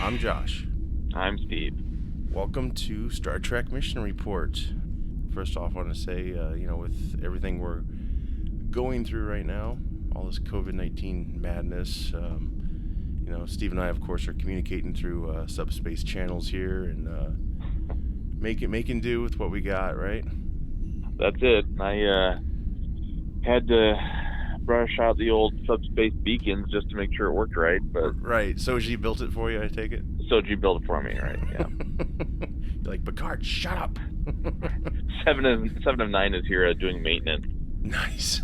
I'm Josh. I'm Steve. Welcome to Star Trek Mission Report. First off, I want to say, with everything we're going through right now, all this COVID-19 madness, Steve and I, of course, are communicating through subspace channels here and making do with what we got, right? That's it. I had to brush out the old subspace beacons just to make sure it worked right. But right. Soji built it for you, I take it? Soji built it for me, right? Yeah. You're like, Picard, shut up. 7 of 9 is here doing maintenance. Nice.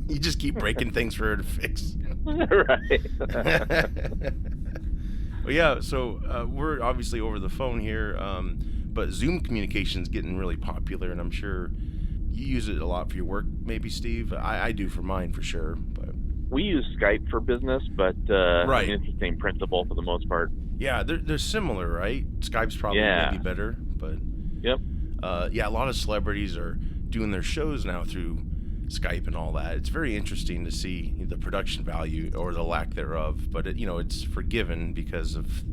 You just keep breaking things for her to fix. Right. Well, yeah, so we're obviously over the phone here, but Zoom communication's getting really popular, and I'm sure you use it a lot for your work, maybe, Steve. I do for mine, for sure. But we use Skype for business, but right. It's the same principle for the most part. Yeah, they're similar, right? Skype's probably maybe better, but yep. A lot of celebrities are doing their shows now through Skype and all that. It's very interesting to see the production value or the lack thereof, but it's forgiven because of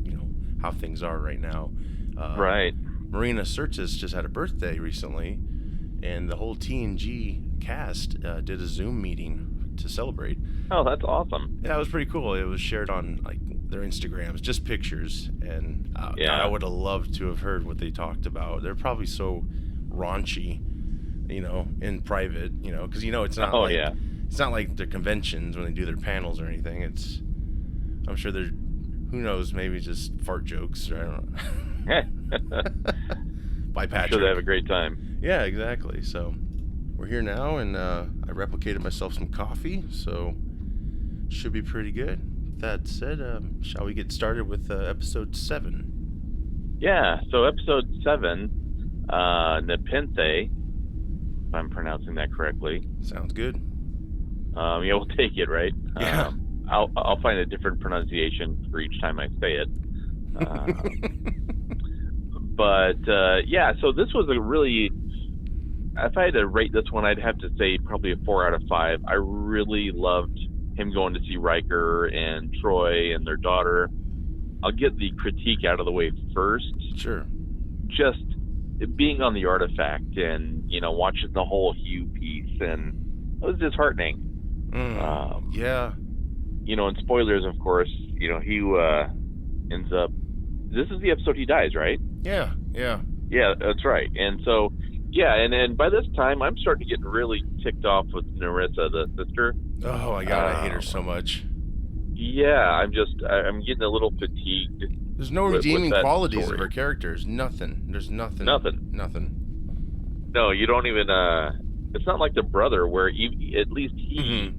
how things are right now. Right. Marina Sirtis just had a birthday recently, and the whole TNG cast did a Zoom meeting to celebrate. Oh, that's awesome. Yeah, it was pretty cool. It was shared on their Instagrams, just pictures, and God, I would have loved to have heard what they talked about. They're probably so raunchy, in private, because it's not it's not like their conventions when they do their panels or anything. I'm sure they're, who knows, maybe just fart jokes, or I don't know. By Patrick. I'm sure they have a great time. Yeah, exactly. So we're here now, and I replicated myself some coffee, so should be pretty good. That said, shall we get started with episode 7? Yeah, so episode 7, Nepenthe, if I'm pronouncing that correctly. Sounds good. We'll take it, right? Yeah. I'll find a different pronunciation for each time I say it. So this was a really, if I had to rate this one, I'd have to say probably a 4 out of 5. I really loved him going to see Riker and Troy and their daughter. I'll get the critique out of the way first. Sure. Just being on the artifact and, watching the whole Hugh piece, and it was disheartening. Yeah. And spoilers, of course, he ends up, this is the episode he dies, right? Yeah. Yeah, that's right. And so, and by this time, I'm starting to get really ticked off with Narissa, the sister. Oh my God, I hate her so much. Yeah, I'm getting a little fatigued. There's no redeeming qualities of her characters. Nothing. There's nothing. Nothing. No, you don't even. It's not like the brother, where at least he,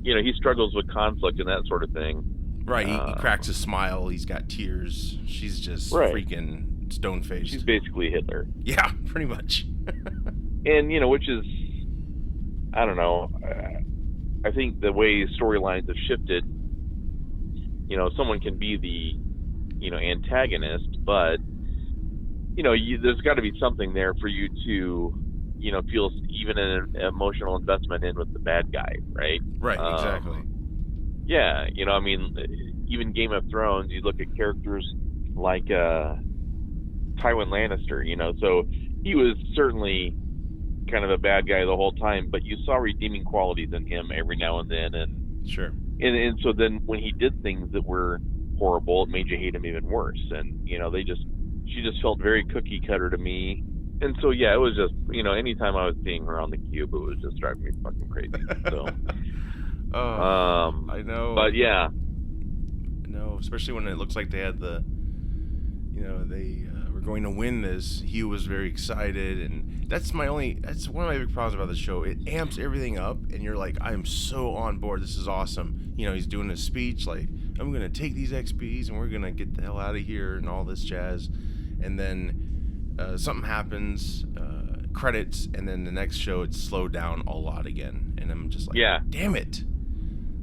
he struggles with conflict and that sort of thing. Right. He cracks a smile. He's got tears. She's just freaking stone-faced. She's basically Hitler. Yeah, pretty much. And which is, I don't know. I think the way storylines have shifted, someone can be the, antagonist, but, there's got to be something there for you to, feel even an emotional investment in with the bad guy, right? Right, exactly. Yeah, even Game of Thrones, you look at characters like Tywin Lannister, so he was certainly kind of a bad guy the whole time, but you saw redeeming qualities in him every now and then, and sure. And so then when he did things that were horrible, it made you hate him even worse. And she just felt very cookie cutter to me. And so it was just anytime I was seeing her on the cube, it was just driving me fucking crazy. So I know. But yeah. No, especially when it looks like they had they were going to win this. Hugh was very excited, and that's one of my big problems about the show. It amps everything up, and you're like, I'm so on board. This is awesome. He's doing his speech like, I'm going to take these XPs and we're going to get the hell out of here and all this jazz. And then something happens, credits, and then the next show it's slowed down a lot again. And I'm just like, damn it.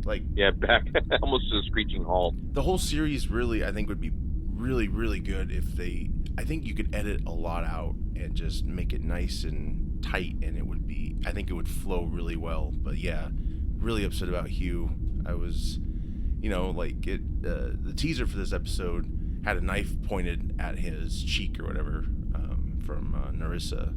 Back almost to a screeching halt. The whole series really, I think, would be really, really good if I think you could edit a lot out and just make it nice and tight, and I think it would flow really well. But really upset about Hugh. I was, the teaser for this episode had a knife pointed at his cheek or whatever, from Narissa.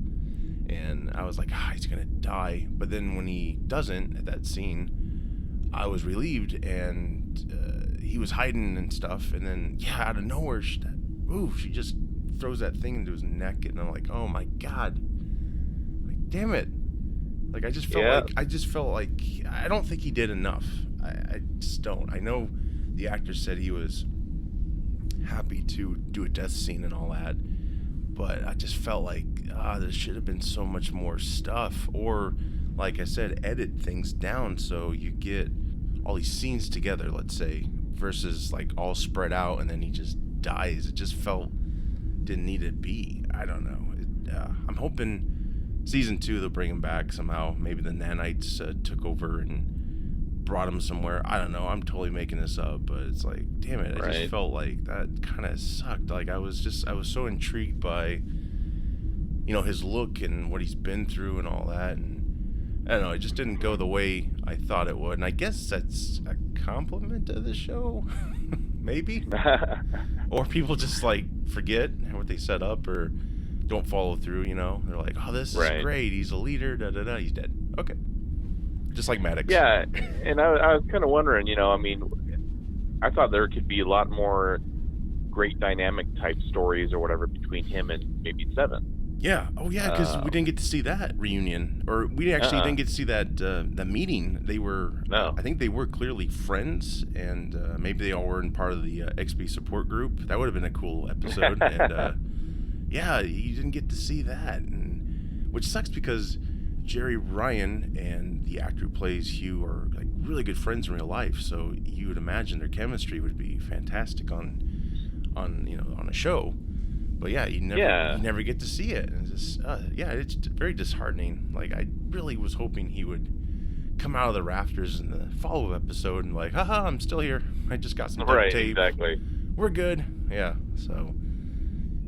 And I was like, he's gonna die. But then when he doesn't at that scene, I was relieved, and he was hiding and stuff. And then, out of nowhere, she just throws that thing into his neck, and I'm like, oh my god, like, damn it. Like, I just felt like I don't think he did enough. I just don't. I know the actor said he was happy to do a death scene and all that, but I just felt like there should have been so much more stuff, or like I said, edit things down so you get all these scenes together, let's say, versus like all spread out and then he just dies. It just felt didn't need to be. I don't know. I'm hoping season 2 they'll bring him back somehow. Maybe the nanites took over and brought him somewhere. I don't know. I'm totally making this up, but it's like, damn it. I just felt like that kind of sucked. Like I was so intrigued by, his look and what he's been through and all that. And I don't know. It just didn't go the way I thought it would. And I guess that's a compliment to the show, maybe. Or people just like forget what they set up or don't follow through. They're like, oh, this is great. He's a leader. Da da da. He's dead. Okay. Just like Maddox. Yeah, and I was kind of wondering, I thought there could be a lot more great dynamic type stories or whatever between him and maybe Seven. Yeah. Oh, yeah, because we didn't get to see that reunion, or we actually didn't get to see that meeting. They were, I think they were clearly friends, and maybe they all were in part of the XP support group. That would have been a cool episode. And yeah, you didn't get to see that, which sucks because Jerry Ryan and the actor who plays Hugh are like really good friends in real life, so you would imagine their chemistry would be fantastic on a show. But yeah, you never get to see it. And it's just, it's very disheartening. Like, I really was hoping he would come out of the rafters in the follow-up episode and like, haha, I'm still here. I just got some duct tape. Exactly. We're good. Yeah. So.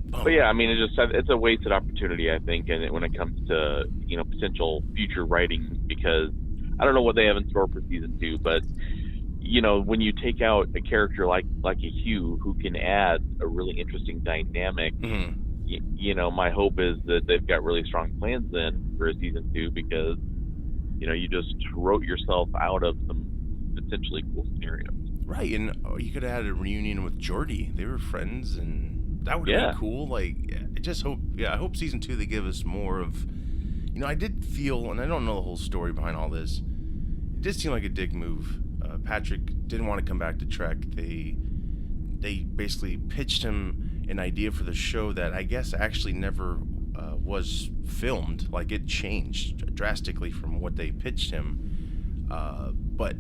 But yeah, I mean, it's a wasted opportunity, I think, and when it comes to potential future writing, because I don't know what they have in store for season 2, but when you take out a character like a Hugh who can add a really interesting dynamic, my hope is that they've got really strong plans then for a season 2, because you just wrote yourself out of some potentially cool scenarios. Right, and you could have had a reunion with Geordi. They were friends, and that would have been cool. Like, I just hope, I hope season 2 they give us more of, I did feel, and I don't know the whole story behind all this, it did seem like a dick move. Patrick didn't want to come back to Trek. They basically pitched him an idea for the show that I guess actually never was filmed. Like, it changed drastically from what they pitched him. But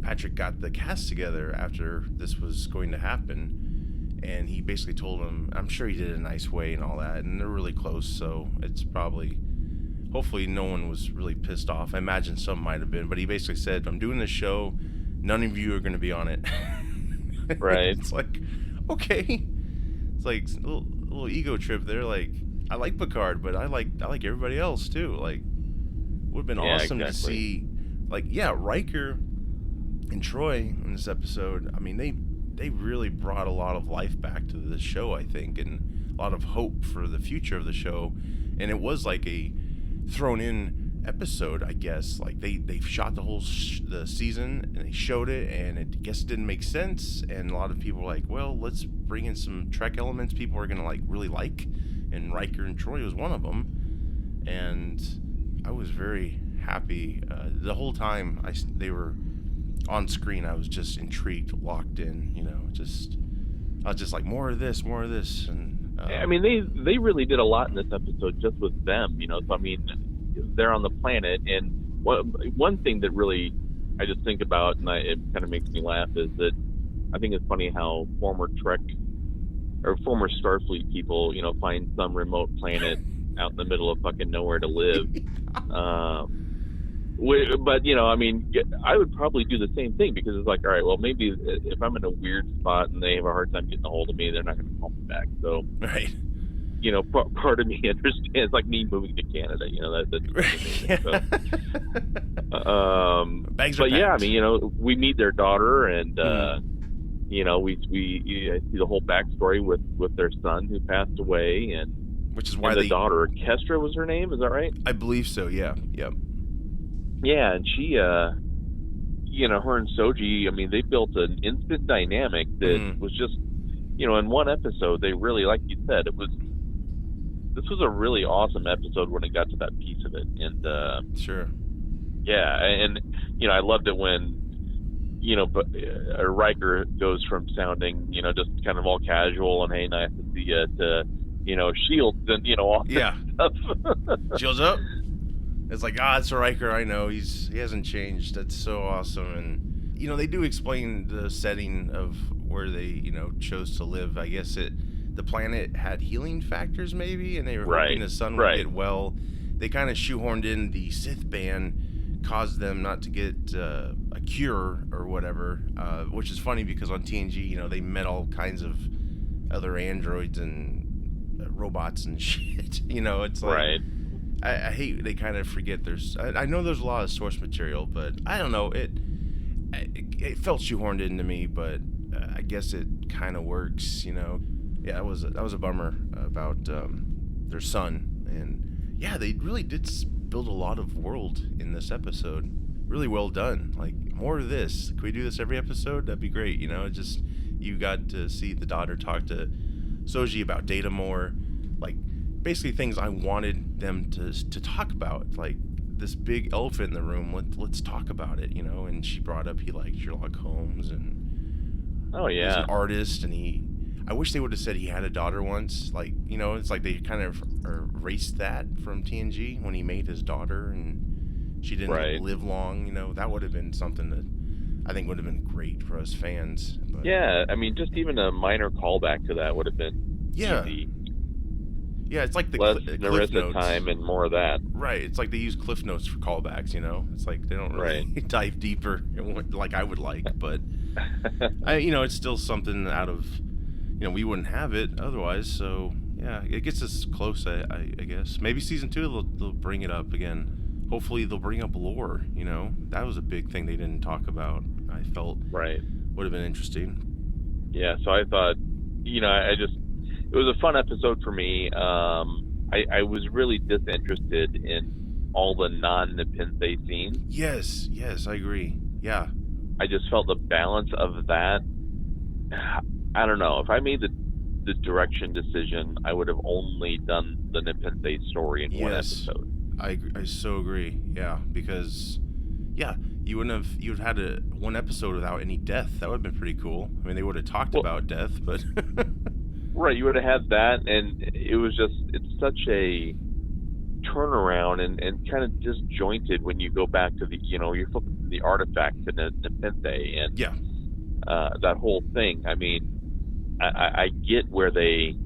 Patrick got the cast together after this was going to happen, and he basically told him, I'm sure he did it a nice way and all that, and they're really close, so it's probably, hopefully no one was really pissed off. I imagine some might have been, but he basically said, I'm doing this show, none of you are going to be on it. Right. It's like, okay. It's like a little ego trip there. Like, I like Picard, but I like everybody else too. Like, would have been awesome to see, like, Riker and Troy in this episode. I mean, they really brought a lot of life back to the show, I think, and a lot of hope for the future of the show. And it was like a thrown in episode, I guess. Like, they shot the whole the season and they showed it, and it didn't make sense, and a lot of people were like, well, let's bring in some Trek elements people are gonna really like, and Riker and Troy was one of them. And I was very happy the whole time they were on screen. I was just intrigued, locked in, I was just like, more of this, and I mean, they really did a lot in this episode just with them, so I mean, they're on the planet, and one thing that really I just think about, and it kind of makes me laugh, is that I think it's funny how former Trek or former Starfleet people, find some remote planet out in the middle of fucking nowhere to live. But I mean, I would probably do the same thing, because it's like, all right, well, maybe if I'm in a weird spot and they have a hard time getting a hold of me, they're not going to call me back. So, right. Part of me understands, like me moving to Canada, that's amazing. So, Bags but are yeah, I packed. mean, we meet their daughter, and we see the whole backstory with their son who passed away, and which is why the daughter, Kestra was her name, is that right? I believe so, yeah. Yep. Yeah, and she, her and Soji, I mean, they built an instant dynamic that was just, in one episode, they really, like you said, this was a really awesome episode when it got to that piece of it. And, sure. Yeah, and, I loved it when, but Riker goes from sounding, just kind of all casual and, hey, nice to see you, to, shields and, all that stuff. Shields up. It's like, it's Riker, I know, he hasn't changed. That's so awesome. And, they do explain the setting of where they, chose to live. I guess the planet had healing factors maybe, and they were hoping the sun would get well. They kind of shoehorned in the Sith ban, caused them not to get a cure or whatever, which is funny because on TNG, they met all kinds of other androids and robots and shit. It's like... Right. I hate they kind of forget I know there's a lot of source material, but I don't know, it felt shoehorned into me, but I guess it kind of works, Yeah, that was a bummer about their son, and yeah, they really did build a lot of world in this episode. Really well done. Like, more of this. Can we do this every episode? That'd be great. Just you got to see the daughter talk to Soji about Data more, like basically things I wanted them to talk about, like this big elephant in the room. Let's talk about it, And she brought up he liked Sherlock Holmes, and he's an artist, and I wish they would have said he had a daughter once. Like, it's like they kind of erased that from TNG when he made his daughter, and she didn't live long. That would have been something that I think would have been great for us fans. But, yeah, I mean, just even a minor callback to that would have been easy. Yeah, it's like the less Cliff Notes time and more of that. Right, it's like they use Cliff Notes for callbacks, It's like they don't really dive deeper like I would like, but it's still something out of, we wouldn't have it otherwise. So yeah, it gets us close, I guess. Maybe season 2 they'll bring it up again. Hopefully they'll bring up lore. That was a big thing they didn't talk about. I felt would have been interesting. Yeah, so I thought, it was a fun episode for me. I was really disinterested in all the non-Nepenthe scenes. Yes, I agree. Yeah. I just felt the balance of that. I don't know. If I made the direction decision, I would have only done the Nepenthe story in one episode. I so agree. Yeah, because you would have had one episode without any death. That would have been pretty cool. I mean, they would have talked about death, but right, you would have had that, and it's such a turnaround and kind of disjointed when you go back to you're flipping from the artifact to Nepenthe and that whole thing. I mean, I get where they,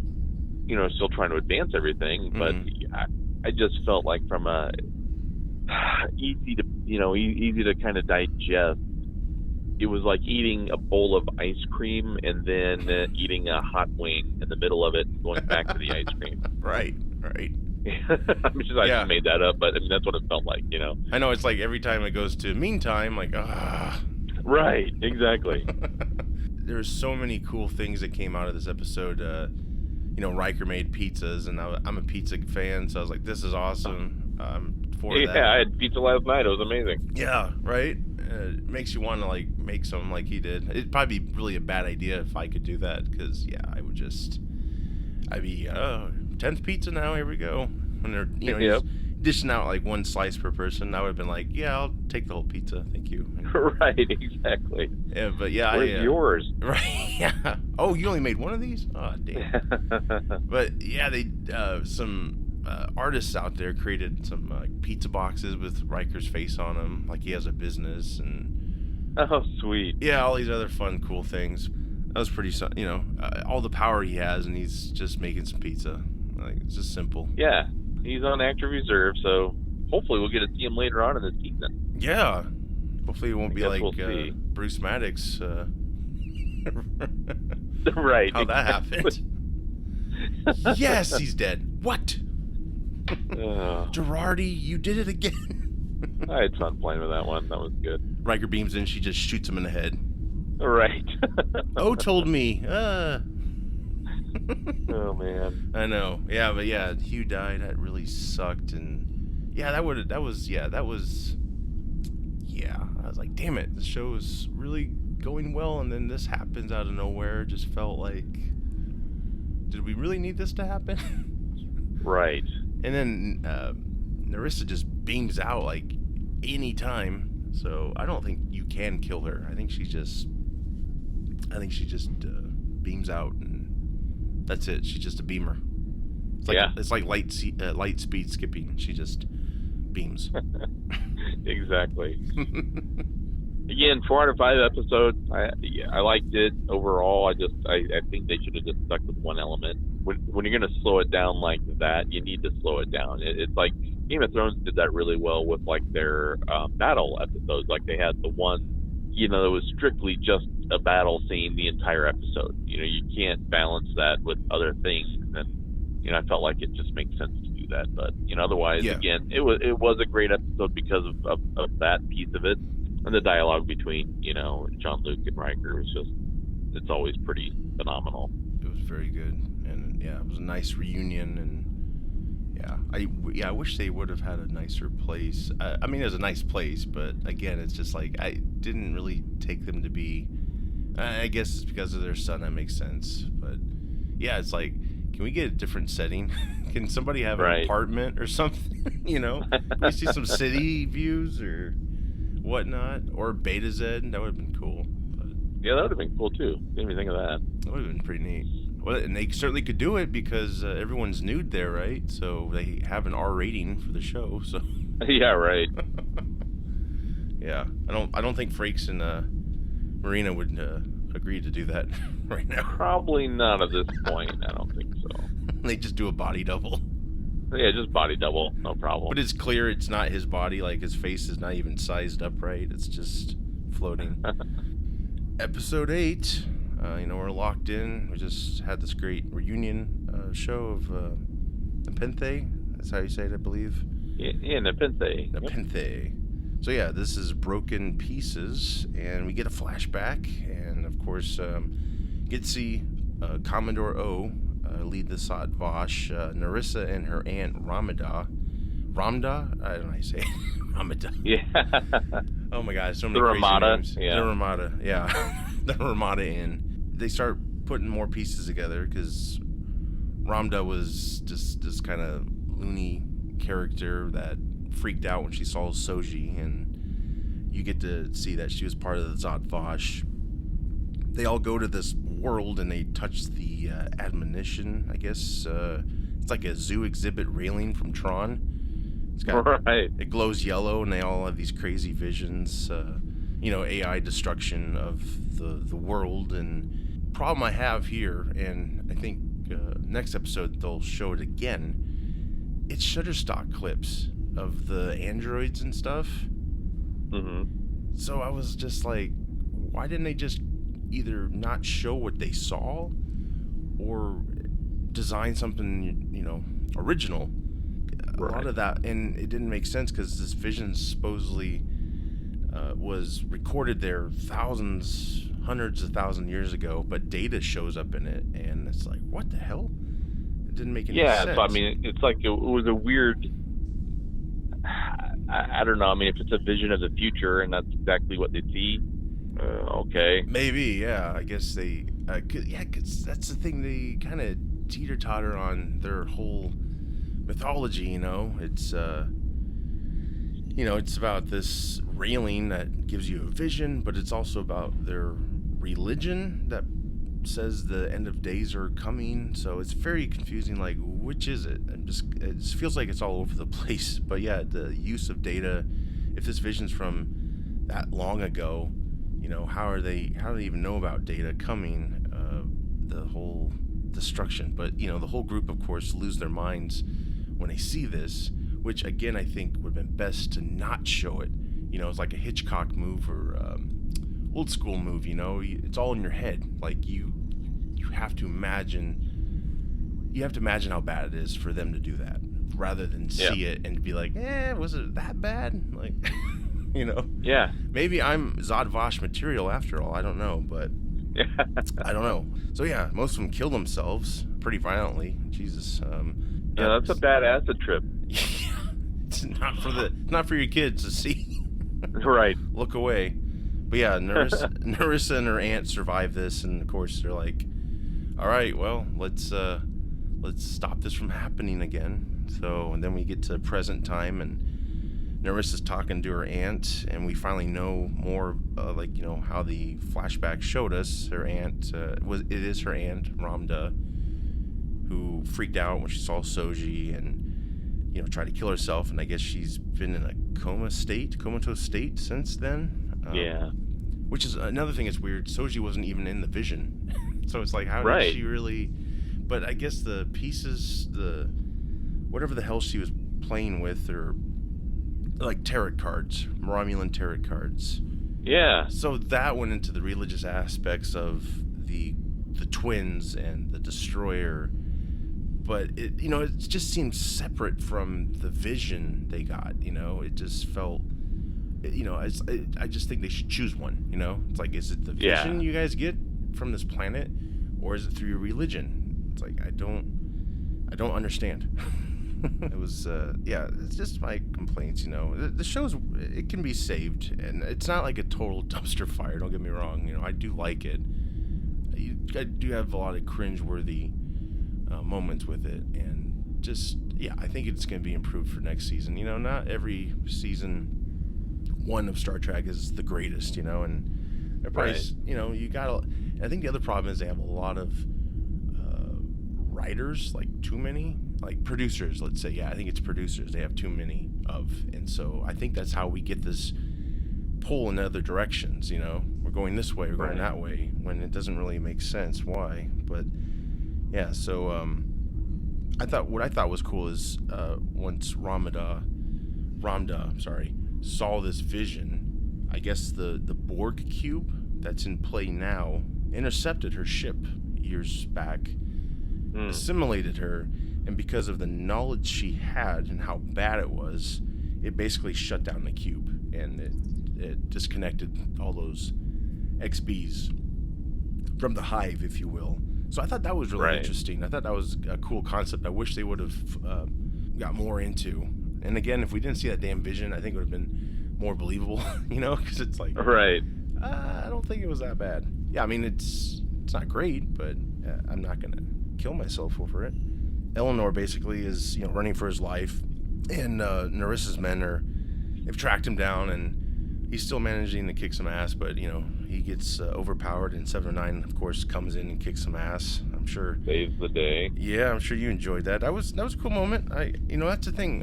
still trying to advance everything, but I just felt like from a easy to kind of digest. It was like eating a bowl of ice cream and then eating a hot wing in the middle of it and going back to the ice cream. Right. I just made that up, but I mean, that's what it felt like, I know, it's like every time it goes to meantime, like, Right, exactly. There's so many cool things that came out of this episode. Riker made pizzas, and I'm a pizza fan, so I was like, this is awesome. For that. Yeah, I had pizza last night. It was amazing. Yeah, right? It makes you want to, make some like he did. It'd probably be really a bad idea if I could do that, because, I'd be, 10th pizza now, here we go. When they're, dishing out, one slice per person, I would have been like, yeah, I'll take the whole pizza, thank you. Right, exactly. Yeah, but yeah. Where's yours? Right, yeah. Oh, you only made one of these? Oh, damn. But, yeah, they, some artists out there created some pizza boxes with Riker's face on them, like he has a business, and oh, sweet. Yeah, all these other fun, cool things. That was pretty, all the power he has, and he's just making some pizza. It's just simple. Yeah, he's on active reserve, so hopefully we'll get to see him later on in the season. Yeah, hopefully it won't be like Bruce Maddox. Right. How that happened. Yes, he's dead. What? Girardi, you did it again. I had fun playing with that one. That was good. Riker beams in, she just shoots him in the head. Right. O told me. Oh man. I know. Yeah, but yeah, Hugh died. That really sucked. And yeah, that was. Yeah, I was like, damn it, the show is really going well, and then this happens out of nowhere. Just felt like, did we really need this to happen? Right. And then Narissa just beams out like any time. So I don't think you can kill her. I think she just beams out, and that's it. She's just a beamer. It's like it's like light speed skipping. She just beams. Exactly. Again, 4 out of 5 episodes. I liked it overall. I think they should have just stuck with one element. When you're going to slow it down like that, you need to slow it down. It's like Game of Thrones did that really well with like their battle episodes. Like they had the one, that was strictly just a battle scene the entire episode. You can't balance that with other things, and I felt like it just makes sense to do that. But otherwise, again, it was a great episode because of that piece of it, and the dialogue between Jean-Luc and Riker was it's always pretty phenomenal. It was very good, and yeah, it was a nice reunion, and I wish they would have had a nicer place. I mean, it was a nice place, but again, it's just like I didn't really take them to be. I guess it's because of their son. That makes sense, but yeah, it's like, can we get a different setting? Can somebody have an apartment or something? We see some city views or whatnot, or Beta Z. That would have been cool. But yeah, that would have been cool too. Didn't even think of that. That would have been pretty neat. Well, and they certainly could do it because everyone's nude there, right? So they have an R rating for the show. So yeah, right. Yeah, I don't think Frakes and Marina would agree to do that right now. Probably not at this point. I don't think so. They just do a body double. Yeah, just body double, no problem. But it's clear it's not his body. Like his face is not even sized up right. It's just floating. Episode 8. We're locked in. We just had this great reunion show of Nepenthe. That's how you say it, I believe. Yeah, Nepenthe. Nepenthe. So yeah, this is Broken Pieces, and we get a flashback, and of course, get to see Commodore O lead the Zhat Vash, Narissa and her aunt Ramada. Ramda? I don't know how you say it. Ramada. Yeah. Oh my God, so many the crazy Ramada. names. Yeah. The Ramada, yeah. The Ramada Inn. They start putting more pieces together because Ramda was just this kind of loony character that freaked out when she saw Soji, and you get to see that she was part of the Zhat Vash. They all go to this world and they touch the admonition, I guess. It's like a zoo exhibit railing from Tron. It's got, it glows yellow, and they all have these crazy visions, AI destruction of the world. And problem I have here, and I think next episode they'll show it again, it's Shutterstock clips of the androids and stuff. Mm-hmm. So I was just like, why didn't they just either not show what they saw or design something, original? A lot of that, and it didn't make sense because this vision supposedly was recorded there hundreds of thousands years ago, but Data shows up in it, and it's like, what the hell? It didn't make any sense. Yeah, so I mean, it's like it was a weird. I don't know. I mean, if it's a vision of the future and that's exactly what they see, okay. Maybe, yeah. I guess they, because that's the thing. They kind of teeter-totter on their whole mythology. It's it's about this railing that gives you a vision, but it's also about their religion that says the end of days are coming. So it's very confusing. Like, which is it? And it just feels like it's all over the place. But yeah, the use of Data. If this vision's from that long ago, how do they even know about Data coming? The whole destruction. But the whole group, of course, lose their minds when they see this, which again I think would have been best to not show it. It's like a Hitchcock move or old school move. It's all in your head. Like you have to imagine. You have to imagine how bad it is for them to do that, rather than see it and be like, was it that bad? Like, you know? Yeah. Maybe I'm Zod Vosh material after all. I don't know, but I don't know. So yeah, most of them kill themselves pretty violently. Jesus. Yeah, that's a bad acid trip. It's not for your kids to see. Right. Look away. But yeah, Narissa and her aunt survive this, and of course they're like, all right, well, let's stop this from happening again. So, and then we get to present time, and Narissa's talking to her aunt, and we finally know more, how the flashback showed us. Her aunt it is her aunt Ramda, who freaked out when she saw Soji and tried to kill herself, and I guess she's been in a comatose state since then. Yeah. Which is another thing that's weird. Soji wasn't even in the vision. So it's like, how did she really... But I guess the pieces, whatever the hell she was playing with, are like tarot cards, Romulan tarot cards. Yeah. So that went into the religious aspects of the twins and the destroyer. But it just seemed separate from the vision they got. It just felt... I just think they should choose one. It's like, is it the vision you guys get from this planet, or is it through your religion? It's like, I don't understand. It was it's just my complaints. The show's, it can be saved, and it's not like a total dumpster fire, don't get me wrong. I do like it. I do have a lot of cringe-worthy moments with it, and just I think it's going to be improved for next season. Not every season one of Star Trek is the greatest, and they're probably, you gotta... I think the other problem is they have a lot of writers, like too many, like producers, let's say. I think it's producers they have too many of, and so I think that's how we get this pull in other directions. We're going this way, we're going that way, when it doesn't really make sense why. But yeah, so what I thought was cool is once Ramda saw this vision, I guess the Borg cube that's in play now intercepted her ship years back, assimilated her, and because of the knowledge she had and how bad it was, it basically shut down the cube, and it disconnected all those XBs from the hive, if you will. So I thought that was really interesting. I thought that was a cool concept. I wish they would have got more into. And again, if we didn't see that damn vision, I think it would have been more believable, because it's like... Right. I don't think it was that bad. Yeah, I mean, it's not great, but I'm not going to kill myself over it. Eleanor basically is, running for his life, and Narissa's men they've tracked him down, and he's still managing to kick some ass, but, he gets overpowered, and 709, of course, comes in and kicks some ass. I'm sure... Saves the day. Yeah, I'm sure you enjoyed that. That was a cool moment. That's the thing.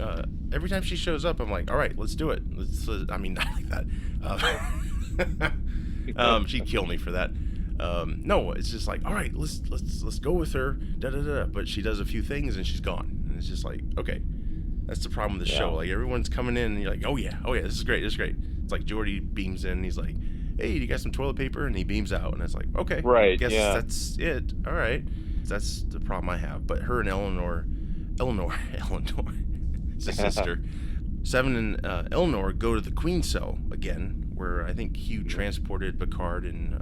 Every time she shows up, I'm like, all right, let's do it. I mean, not like that. She'd kill me for that. No, it's just like, all right, let's go with her. But she does a few things and she's gone, and it's just like, okay, that's the problem with the show. Like, everyone's coming in and you're like, oh yeah, this is great. It's like Geordi beams in and he's like, hey, do you got some toilet paper? And he beams out, and it's like, okay, I guess that's it. All right, that's the problem I have. But her and Eleanor, it's a sister. Seven and Eleanor go to the Queen Cell again, where I think Hugh transported Picard and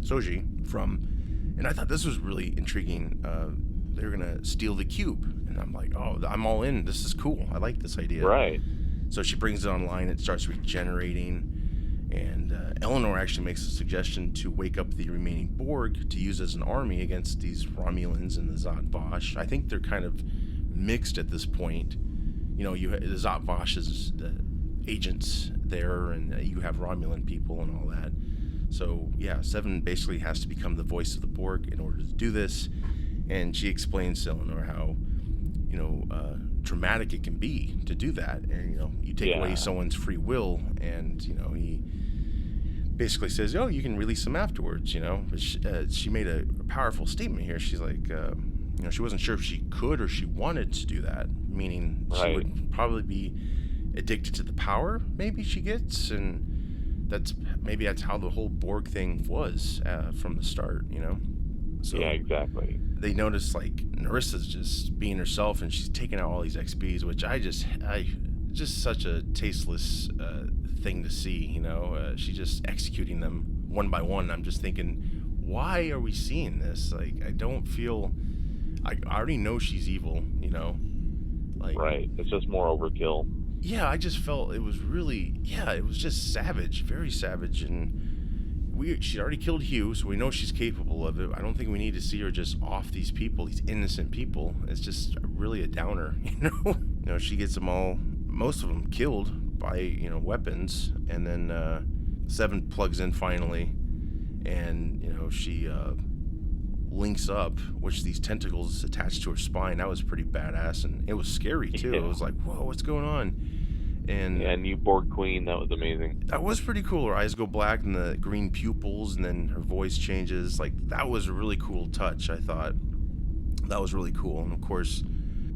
Soji from. And I thought this was really intriguing. They're gonna steal the cube, and I'm like, oh, I'm all in. This is cool. I like this idea. Right. So she brings it online. It starts regenerating. And Eleanor actually makes a suggestion to wake up the remaining Borg to use as an army against these Romulans and the Zot Vash. I think they're kind of mixed at this point. The Zot Vash is the agents there, and you have Romulan people and all that. So yeah, Seven basically has to become the voice of the Borg in order to do this. And she explains to Eleanor how, dramatic it can be to do that. And, you take away someone's free will, and, he basically says, oh, you can release them afterwards, But she made a powerful statement here. She's like, she wasn't sure if she could or she wanted to do that, meaning she would probably be addicted to the power maybe she gets, and that's how the whole Borg thing was from the start, So yeah, exactly. They notice, like, Narissa's just being herself, and she's taking out all these XBs, which I just such a tasteless thing to see. She's just executing them one by one. I'm just thinking, why are we seeing this? Like, I don't feel. I already know she's evil. Like, right. It's just more overkill. Yeah, I just felt it was really. Yeah, it was just savage, very savage, and. She already killed Hugh, so we know she's capable of it. I don't think we need to see her just off these people, these innocent people. It's just really a downer, She gets them all, most of them killed by, weapons, and then Seven plugs in finally, and, she links up, which these tentacles attached to her spine. That was pretty badass, and it was scary, too. Yeah. It was like, whoa, what's going on? And new Borg Queen, that was amazing. That was pretty cool. Her eyes go black and the green pupils, and then her voice changes. Like, that was a really cool touch, I thought. That was really cool. And of course,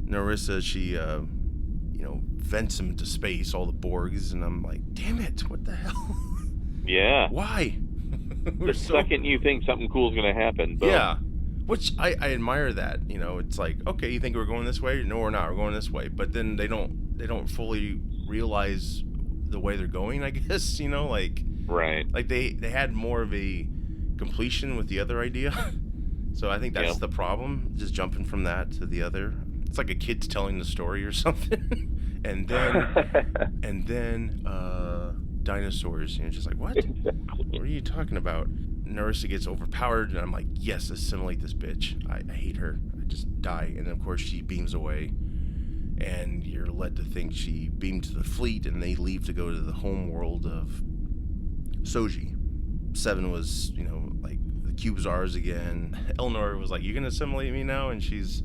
Narissa, she, vents them into space, all the Borgs, and I'm like, damn it, what the hell? Yeah. Why? The second you think something cool is going to happen. Boom. Yeah. Which I admire that. It's like, okay, you think we're going this way? No, we're not. We're going this way. But then they don't fully realize the way they're going, I guess, Right. Like they had more of a completion with the other idea. So I think that's the problem, just jumping from that to the other. It's like a kid's telling the story or something. and then dinosaurs, just like, what? Exactly. What are you talking about? Narissa gets overpowered, and I'm like, yes, assimilate this bitch. I hate her. I just die. And then, of course, she beams away. And you're led to think she beamed to the fleet, and they leave to go to the home world of Soji. Seven was, like, the cube's ours again. Eleanor was like, "You gonna assimilate me now?" And she's.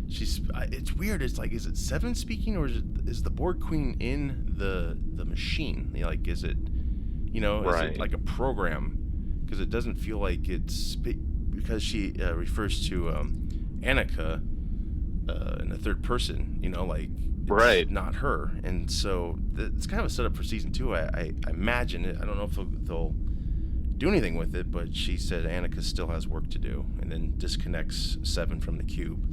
It's weird. It's like, is it Seven speaking, or is the Borg Queen in the machine? Like, is it, is it like a program? Because it doesn't feel like it's because she refers to Annika. In the third person, like, it's right, not her, and so it's kind of a setup for season 2. I imagine it. I don't know if they'll do anything with it, but she said Annika still has work to do, and then disconnects Seven from the cube.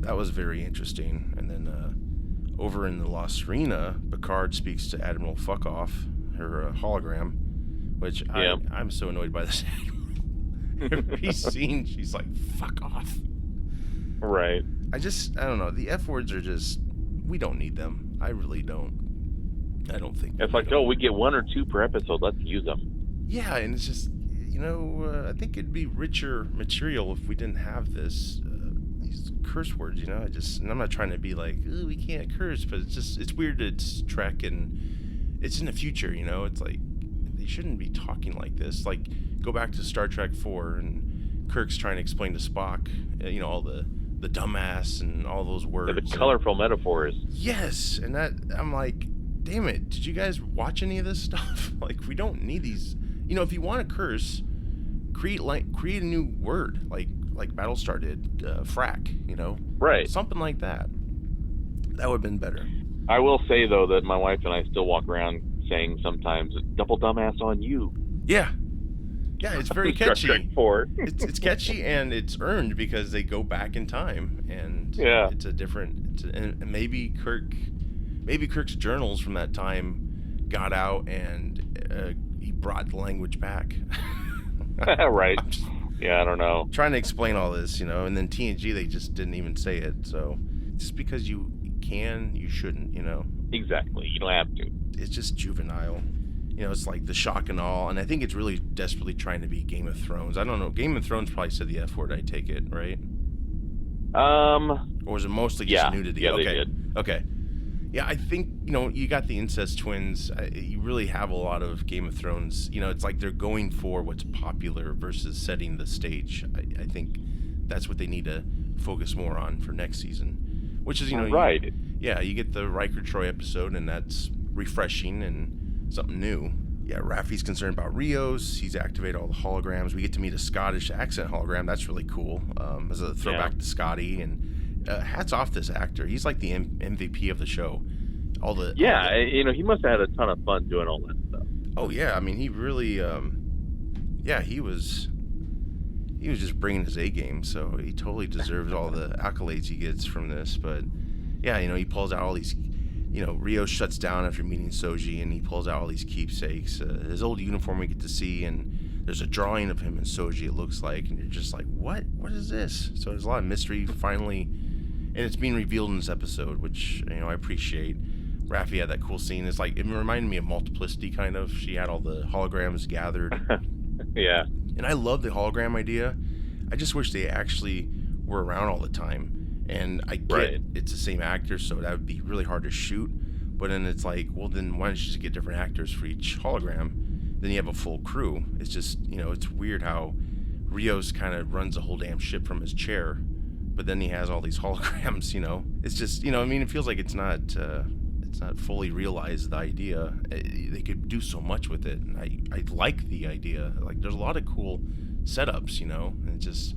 That was very interesting. And then over in the Lost Serena, Picard speaks to Admiral Fuckoff, her hologram, which I'm so annoyed by this. Every scene, she's like, "Fuck off." Right. I don't know. The F words are just, we don't need them. I really don't. I don't think. It's like, we get 1 or 2 per episode. Let's use them. Yeah, and it's just, I think it'd be richer material if we didn't have these curse words, and I'm not trying to be like, "Ooh, we can't curse," but it's weird. It's Trek, and it's in the future, It's like, they shouldn't be talking like this. Like, go back to Star Trek 4, and Kirk's trying to explain to Spock, all the dumbass and all those words. The colorful metaphors. Yes, and that, I'm like, damn it, did you guys watch any of this stuff? Like, we don't need these. If you want to curse, create a new word, like Battlestar did, frack, Right. Something like that. That would have been better. I will say, though, that my wife and I still walk around saying sometimes, "Double dumbass on you." Yeah. Yeah, it's very catchy. Star Trek 4. It's catchy, and it's earned because they go back in time, and it's a different. And maybe Kirk's journals from that time got out, and he brought the language back. Right. I don't know. Trying to explain all this, and then TNG, they just didn't even say it. So just because you can, you shouldn't, Exactly. You don't have to. It's just juvenile. It's like the shock and awe, and I think it's really desperately trying to be Game of Thrones. I don't know. Game of Thrones probably said the F word, I take it, right? Or was it mostly just nudity? Yeah, okay. they did. Okay. Yeah, I think, you got the incest twins. You really have a lot of Game of Thrones. It's like they're going for what's popular versus setting the stage. I think that's what they need to focus more on for next season, which is, right. You get the Riker Troy episode, and that's refreshing and something new. Yeah, Raffi's concerned about Rios. He's activated all the holograms. We get to meet a Scottish accent hologram. That's really cool. As a throwback to Scotty. And hats off this actor. He's like the MVP of the show. He must have had a ton of fun doing all that stuff. Oh yeah, I mean, he really, he was just bringing his A game. So he totally deserves all the accolades he gets from this. But yeah, he pulls out all these Rios shuts down after meeting Soji, and he pulls out all these keepsakes. His old uniform we get to see, and there's a drawing of him and Soji, it looks like, and you're just like, what is this? So there's a lot of mystery finally, and it's being revealed in this episode, which I appreciate. Raffi had that cool scene. It's like, it reminded me of Multiplicity, kind of. She had all the holograms gathered. Yeah. And I love the hologram idea. I just wish they actually were around all the time. And I get it's the same actor, so that would be really hard to shoot. But then it's like, well, then why don't you just get different actors for each hologram? Then you have a full crew. It's just, it's weird how Rios kind of runs the whole damn ship from his chair, but then he has all these holograms. It's just, it feels like it's not fully realized, the idea. They could do so much with it, and I like the idea. Like, there's a lot of cool setups, and it's just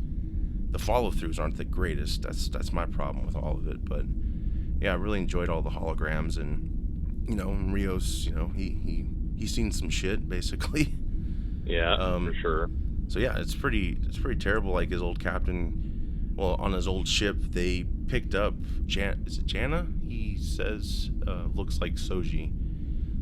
the follow-throughs aren't the greatest. That's my problem with all of it. But yeah, I really enjoyed all the holograms, and Rios, he's seen some shit, basically. Yeah, for sure. So yeah, it's pretty terrible. Like, his old captain, well, on his old ship, they picked up is it Jana? He says looks like Soji.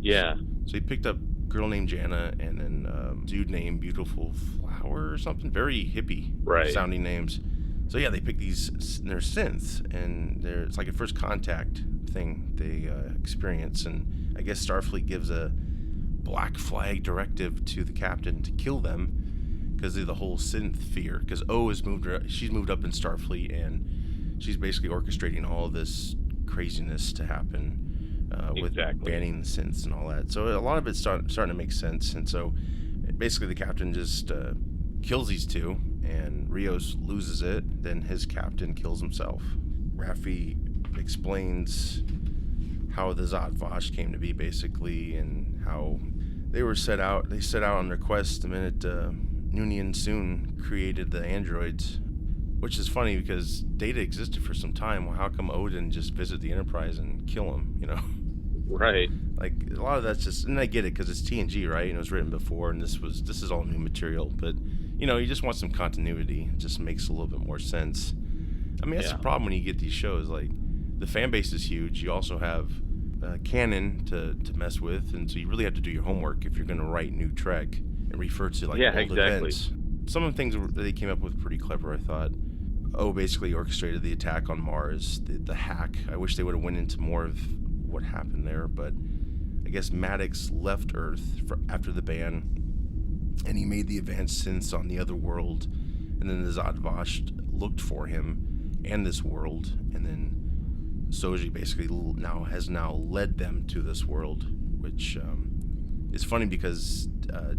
Yeah. So he picked up a girl named Jana, and then dude named Beautiful Flower or something. Very hippie sounding names. So yeah, they pick these, and they're synths, and it's like a first contact thing they experience, and I guess Starfleet gives a black flag directive to the captain to kill them because of the whole synth fear. Because she's moved up in Starfleet, and she's basically orchestrating all of this craziness to happen with banning the synths and all that. So a lot of it's starting to make sense, and so basically the captain just kills these two, and Rios loses it. Then his captain kills himself. Raffi explains how the Zhat Vash came to be, basically, and how they set out on their quest the minute Noonien Soon created the androids, which is funny because Data existed for some time. Well, how come Odin just visit the Enterprise and kill him, Right. Like, a lot of that's just, and I get it because it's TNG, right? And it was written before, and this is all new material, but you just want some continuity. It just makes a little bit more sense. I mean, that's the problem when you get these shows. Like, the fan base is huge. You also have canon to mess with, and so you really have to do your homework if you're going to write new Trek and refer to old events. Some of the things that they came up with pretty clever, I thought. Basically orchestrated the attack on Mars, the hack. I wish they would have went into more of what happened there, but I guess Maddox left Earth after the ban, and he made the advanced synths on the other world, and then the Zhat Vash looked for him and this world, and then Soji basically has led them to this world, which is funny because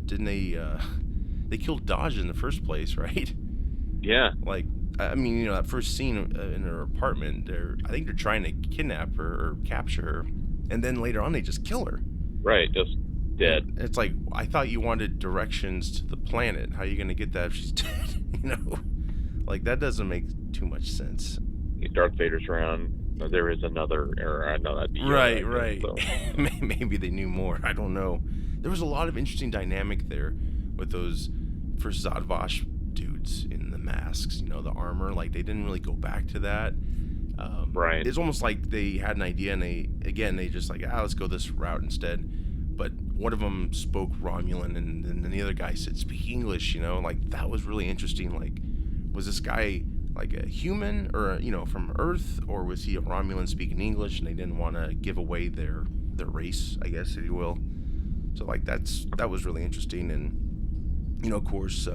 didn't they killed Dodge in the first place, right? Yeah. Like, I mean, that first scene in her apartment, I think they're trying to kidnap her or capture her, and then later on they just kill her. Right, just dead. It's like, I thought you wanted directions to the planet. How are you going to get that if she's dead? Like, that doesn't make too much sense. Darth Vader's around. There is another error. I know that'd be right. So. Maybe they knew more. I don't know. There was a lot of interesting dynamic there with those first Zhat Vash dudes in the masks, the armor. Like, they didn't really go back to that. Right. It's almost like they had an idea, and they just like, let's go this route instead. But one of them spoke Romulan, and then the other guy said, speak English, like, that was really interesting. Like, was this guy like a human or, from Earth, or was he a Romulan speaking English, and they didn't want to give away their race, I guess, if you will. So, like, that was really interesting. And, of course,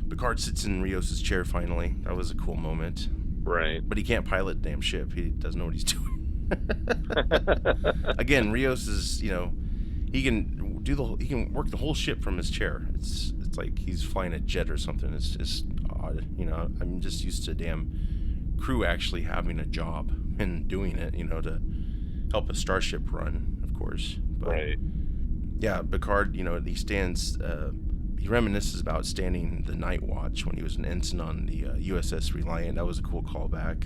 Picard sits in Rios' chair finally. That was a cool moment. Right. But he can't pilot the damn ship. He doesn't know what he's doing. Again, Rios is, he can work the whole ship from his chair. It's like he's flying a jet or something. It's just odd. I'm just used to damn crew actually having a job and doing it, to help a starship run, of course. But, right. Yeah, Picard, he stands, he reminisces about standing the night watch when he was an ensign on the USS Reliant. That was a cool callback.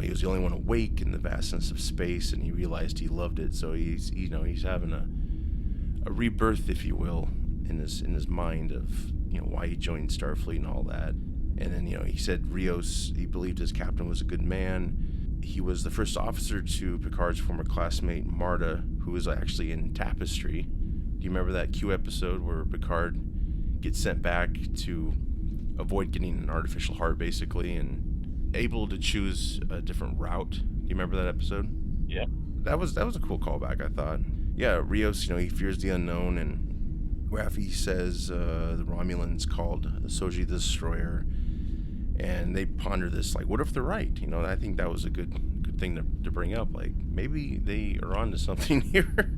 He was the only one awake in the vastness of space, and he realized he loved it. So he's having a rebirth, if you will, in his mind of why he joined Starfleet and all that. And then he said Rios, he believed his captain was a good man. he was the first officer to Picard's former classmate Marta, who was actually in Tapestry. Do you remember that Q episode where Picard gets sent back to avoid getting an artificial heart, basically, and able to choose a different route? Do you remember that episode? Yeah. That was a cool callback, I thought. Yeah, Rios, he fears the unknown, and Raffi says the Romulans called Soji the Destroyer, and they ponder this, like, what if they're right? I think that was a good thing to bring up. Like, maybe they are onto something here,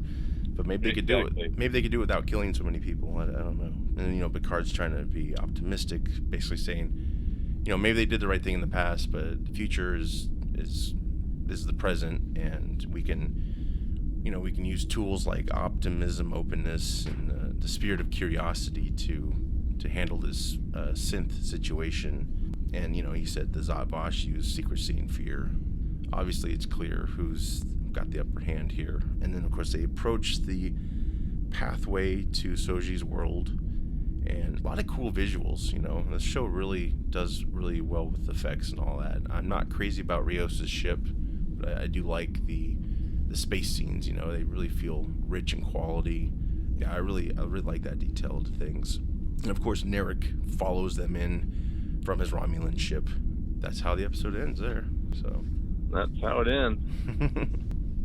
but maybe they could do it. Maybe they could do it without killing so many people. I don't know. And Picard's trying to be optimistic, basically saying, maybe they did the right thing in the past, but the future is the present, and we can use tools like optimism, openness, and the spirit of curiosity to handle this synth situation. And he said the Zot Vash used secrecy and fear. Obviously, it's clear who's got the upper hand here. And then, of course, they approach the pathway to Soji's world, and a lot of cool visuals. This show really does really well with effects and all that. I'm not crazy about Rios' ship, but I do like the space scenes. They really feel rich in quality. Yeah, I really like that detail to things. And of course, Narek follows them in from his Romulan ship. That's how the episode ends there. So that's how it ends.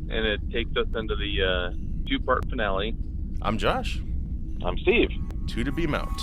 And it takes us into the two-part finale. I'm Josh. I'm Steve. Two to beam out.